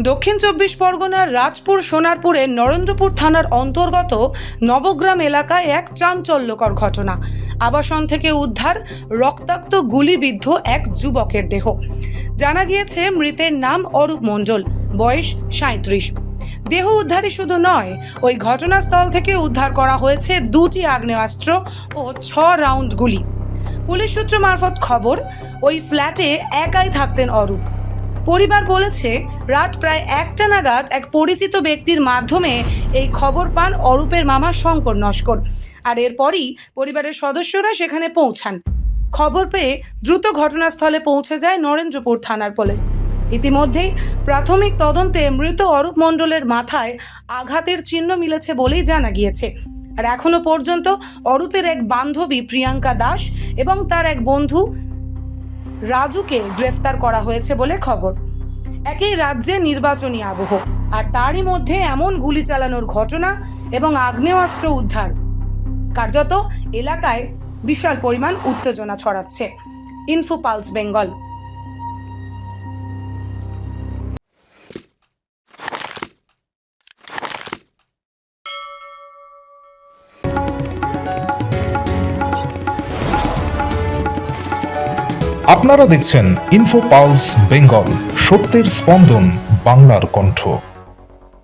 দক্ষিণ চব্বিশ পরগনার রাজপুর সোনারপুরের নরেন্দ্রপুর থানার অন্তর্গত নবগ্রাম এলাকায় এক চাঞ্চল্যকর ঘটনা। আবাসন থেকে উদ্ধার রক্তাক্ত গুলিবিদ্ধ এক যুবকের দেহ। জানা গিয়েছে মৃতের নাম অরূপ মণ্ডল, বয়স 37। দেহ উদ্ধারই শুধু নয়, ওই ঘটনাস্থল থেকে উদ্ধার করা হয়েছে 2টি আগ্নেয়াস্ত্র ও 6 রাউন্ড গুলি। পুলিশ সূত্র মারফত খবর, ওই ফ্ল্যাটে একাই থাকতেন অরূপ। পরিবার বলেছে, রাত প্রায় 1টা নাগাদ এক পরিচিত ব্যক্তির মাধ্যমে এই খবর পান অরূপের মামা শঙ্কর নস্কর, আর এরপরই পরিবারের সদস্যরা সেখানে পৌঁছান। খবর পেয়ে দ্রুত ঘটনাস্থলে পৌঁছে যায় নরেন্দ্রপুর থানার পুলিশ। ইতিমধ্যেই প্রাথমিক তদন্তে মৃত অরূপ মণ্ডলের মাথায় আঘাতের চিহ্ন মিলেছে বলেই জানা গিয়েছে। আর এখনো পর্যন্ত অরূপের এক বান্ধবী প্রিয়াঙ্কা দাস এবং তার এক বন্ধু রাজুকে গ্রেফতার করা হয়েছে বলে খবর। একই রাজ্যে নির্বাচনী আবহ, আর তারই মধ্যে এমন গুলি চালানোর ঘটনা এবং আগ্নেয়াস্ত্র উদ্ধার কার্যত এলাকায় বিশাল পরিমাণ উত্তেজনা ছড়াচ্ছে। Info pulse Bengal. আপনারা দেখছেন ইনফো পালস বেঙ্গল, সত্যের স্পন্দন, বাংলার কণ্ঠ।